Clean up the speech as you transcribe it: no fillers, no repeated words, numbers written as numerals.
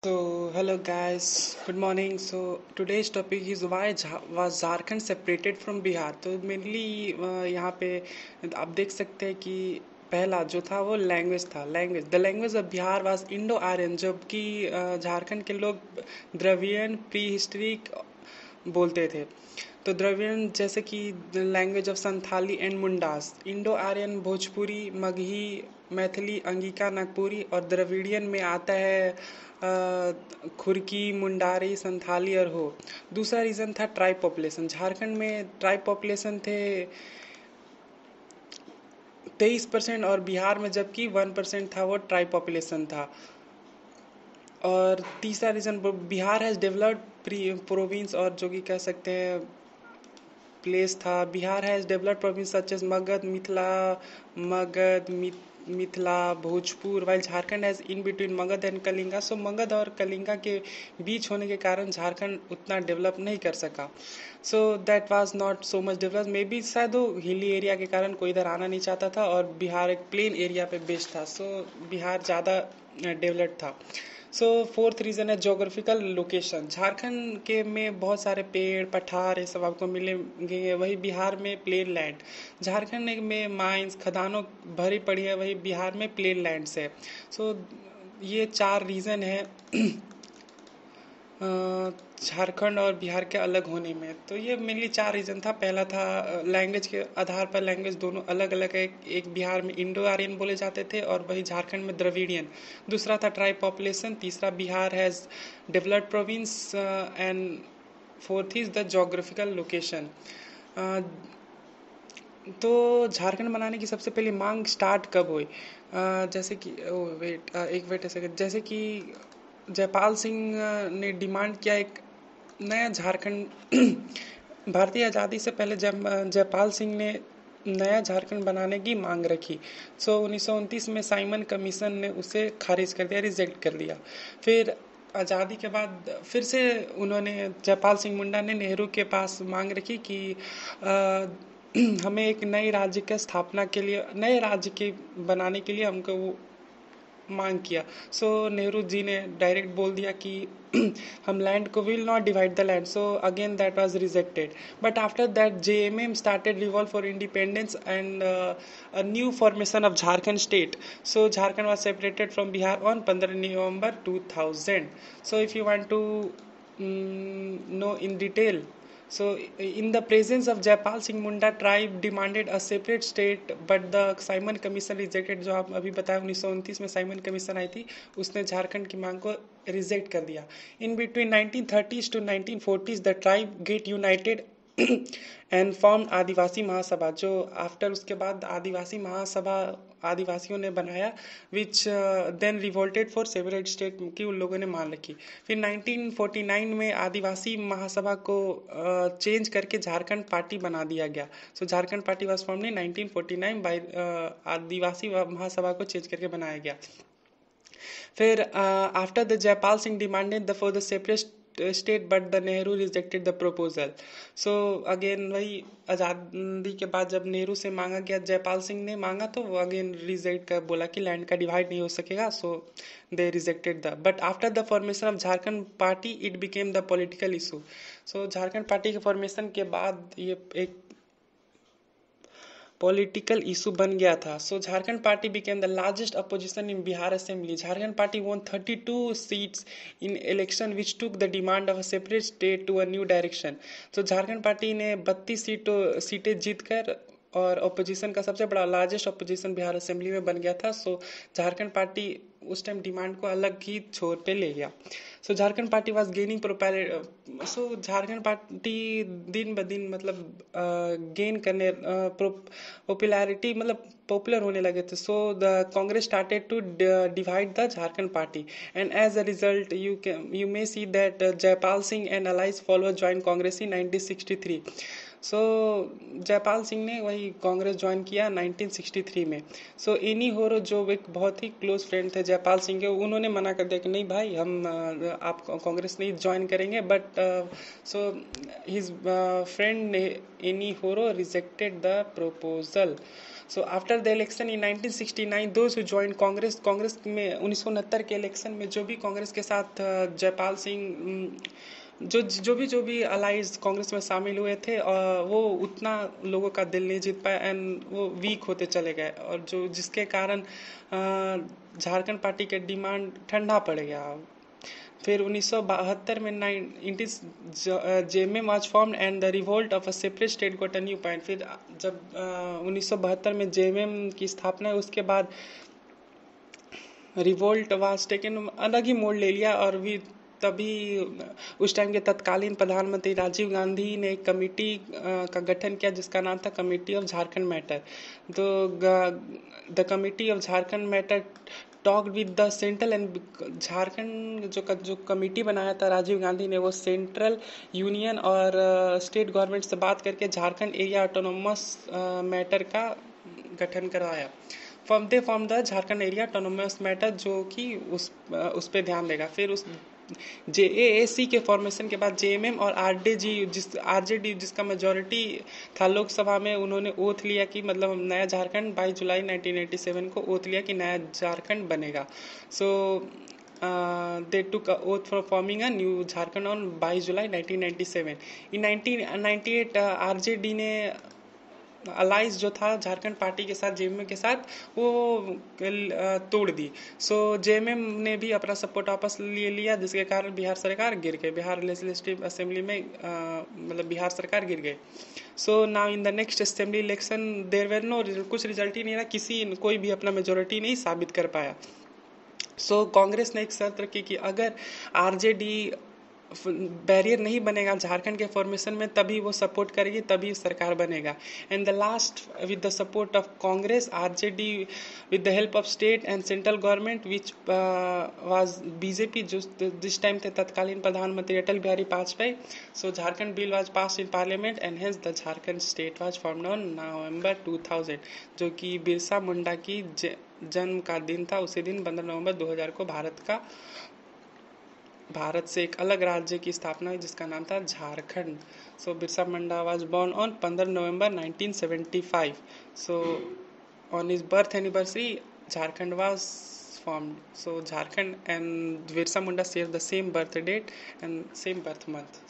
So, hello guys, good morning. So, today's topic is why was Jharkhand separated from Bihar. तो mainly यहाँ पे आप देख सकते हैं कि पहला जो था वो लैंग्वेज था। The language of Bihar was Indo Aryan, जबकि झारखंड के लोग द्रविडियन प्री हिस्ट्रिक बोलते थे। तो द्रविडियन जैसे कि language of Santhali and Mundas, Indo Aryan Bhojpuri, Magahi, Maithili, Angika, Nagpuri, और द्रविडियन में आता है खुरकी, मुंडारी, संथाली और हो। दूसरा रीज़न था ट्राइब पॉपुलेशन। झारखंड में ट्राइब पॉपुलेशन थे 23% और बिहार में जबकि 1% था, वो ट्राइब पॉपुलेशन था। और तीसरा reason Bihar has developed province, और जो कि कह सकते हैं प्लेस था। Bihar has developed province such as Magadh, Mithila, Bhojpur, while Jharkhand has in between Magadh and Kalinga. So Magadh और कलिंगा के बीच होने के कारण झारखंड उतना डेवलप नहीं कर सका। So that was not so much develop, may be शायद वो हिली एरिया के कारण कोई इधर आना नहीं चाहता था, और बिहार एक प्लेन एरिया पे बेस्ड था। सो बिहार ज़्यादा डेवलप्ड था। सो फोर्थ रीज़न है जोग्राफिकल लोकेशन। झारखंड के में बहुत सारे पेड़ पठार ये सब आपको मिलेंगे, वही बिहार में प्लेन लैंड। झारखंड में माइंस खदानों भरी पड़ी है, वही बिहार में प्लेन लैंड है। सो ये चार रीज़न है झारखंड और बिहार के अलग होने में। तो ये मेनली चार रीज़न था। पहला था लैंग्वेज के आधार पर, लैंग्वेज दोनों अलग अलग है। एक बिहार में इंडो आर्यन बोले जाते थे और वही झारखंड में द्रविडियन। दूसरा था ट्राइब पॉपुलेशन। तीसरा Bihar has developed province, and fourth is the geographical location. तो झारखंड बनाने की सबसे पहले मांग स्टार्ट कब हुई? जैसे कि वेट सेकंड, जैसे कि जयपाल सिंह ने डिमांड किया एक नया झारखंड। भारतीय आज़ादी से पहले जयपाल सिंह ने नया झारखंड बनाने की मांग रखी। 1929 में साइमन कमीशन ने उसे खारिज कर दिया, रिजेक्ट कर दिया। फिर आज़ादी के बाद फिर से उन्होंने, जयपाल सिंह मुंडा ने नेहरू के पास मांग रखी कि हमें एक नए राज्य की स्थापना के लिए, नए राज्य के बनाने के लिए हमको वो मांग किया। नेहरू जी ने डायरेक्ट बोल दिया कि हम लैंड को will not divide the land. Again that was rejected. But after that JMM started revolve for independence and a new formation of Jharkhand state. Jharkhand was separated from Bihar on 15 November 2000। If you want to know in detail, in the presence of Jaipal Singh Munda, tribe demanded a separate state, but the Simon Commission rejected। जो आप अभी बताया 1929 में Simon commission आई थी, उसने झारखंड की मांग को रिजेक्ट कर दिया। In between 1930s to 1940s the tribe get united and form Adivasi Mahasabha. जो आफ्टर उसके बाद आदिवासी महासभा आदिवासियों ने बनाया, which then revolted for separate state की उन लोगों ने मान रखी। फिर 1949 में आदिवासी महासभा को चेंज करके झारखंड पार्टी बना दिया गया। Jharkhand party was formed in 1949 by Adivasi Mahasabha को चेंज करके बनाया गया। फिर after the Jaipal Singh demanded the for the separate state, but the Nehru rejected the proposal. Again वही आज़ादी के बाद जब नेहरू से मांगा गया, जयपाल सिंह ने मांगा, तो वो अगेन रिजेक्ट कर बोला कि लैंड का डिवाइड नहीं हो सकेगा। They rejected the, but after the formation of Jharkhand party it became the political issue. Jharkhand party के फॉर्मेशन के बाद ये एक पॉलिटिकल इशू बन गया था। Jharkhand party became the largest opposition in Bihar assembly. Jharkhand party won 32 seats in election which took the demand of a separate state to a new direction. Jharkhand party ने 32 सीटें जीतकर, और अपोजिशन का सबसे बड़ा लार्जेस्ट अपोजिशन बिहार असेंबली में बन गया था। झारखंड पार्टी उस टाइम डिमांड को अलग ही छोर पे ले गया। Jharkhand party was gaining prosperity. Jharkhand party दिन ब दिन मतलब गेन करने, पॉपुलैरिटी मतलब पॉपुलर होने लगे थे। The Congress started to divide the Jharkhand party, and as a result you may see that Jaipal Singh and allies follower join Congress in 1963। Jaipal Singh ने वही कांग्रेस ज्वाइन किया 1963 में। इनी होरो जो एक बहुत ही क्लोज फ्रेंड थे जयपाल सिंह के, उन्होंने मना कर दिया कि नहीं भाई, हम आप कांग्रेस नहीं ज्वाइन करेंगे। But his friend Ini Horo rejected the proposal. So after the election in 1969, those who joined Congress में 1969 के इलेक्शन में जो भी कांग्रेस के साथ जयपाल सिंह जो भी अलाइज कांग्रेस में शामिल हुए थे, वो उतना लोगों का दिल नहीं जीत पाए एंड वो वीक होते चले गए, और जो जिसके कारण झारखंड पार्टी के डिमांड ठंडा पड़ गया। फिर 1972 में JMM was formed and the revolt of a separate state got a new point. फिर जब 1972 में जेएमएम की स्थापना है, उसके बाद रिवोल्ट वाज टेकन अलग ही मोड़ ले लिया, और भी तभी उस टाइम के तत्कालीन प्रधानमंत्री राजीव गांधी ने एक कमेटी का गठन किया जिसका नाम था कमेटी ऑफ झारखंड मैटर। तो the committee of Jharkhand matter talk with the central and Jharkhand, जो कमेटी बनाया था राजीव गांधी ने, वो सेंट्रल यूनियन और स्टेट गवर्नमेंट से बात करके झारखंड एरिया ऑटोनोमस मैटर का गठन करवाया। Form the Jharkhand area autonomous matter, जो कि उस पे ध्यान देगा। फिर उस जेएएसी के फॉर्मेशन के बाद जेएमएम और आरजेडी जिसका मेजोरिटी था लोकसभा में, उन्होंने ओथ लिया कि मतलब नया झारखंड 22 जुलाई 1987 को ओथ लिया कि नया झारखंड बनेगा। सो they took an oath for forming a new Jharkhand on 22 July 1997। In 1998 RJD ने अलाइज जो था झारखंड पार्टी के साथ जेएमएम के साथ, वो तोड़ दी। सो जेएमएम ने भी अपना सपोर्ट वापस ले लिया, जिसके कारण बिहार सरकार गिर गई, बिहार लेजिस्लेटिव असेंबली में मतलब बिहार सरकार गिर गई। So now in the next assembly election there were no कुछ रिजल्ट ही नहीं रहा, कोई भी अपना मेजोरिटी नहीं साबित कर पाया। सो कांग्रेस ने एक शर्त रखी कि अगर आरजेडी बैरियर नहीं बनेगा झारखंड के फॉर्मेशन में, तभी वो सपोर्ट करेगी, तभी सरकार बनेगा। And the last with the support of Congress, RJD with the help of state and central government which was BJP, जो दिस टाइम थे तत्कालीन प्रधानमंत्री Atal Bihari Vajpayee. So Jharkhand bill was pass in parliament and hence the Jharkhand state was formed on November 2000, जो कि बिरसा मुंडा की जन्म का दिन था। उसी दिन 15 नवंबर 2000 को भारत से एक अलग राज्य की स्थापना हुई जिसका नाम था Jharkhand. So Birsa Munda was born on 15 November 1975। So on his birth anniversary Jharkhand was formed। So Jharkhand and Birsa Munda share the same birth date and same birth month.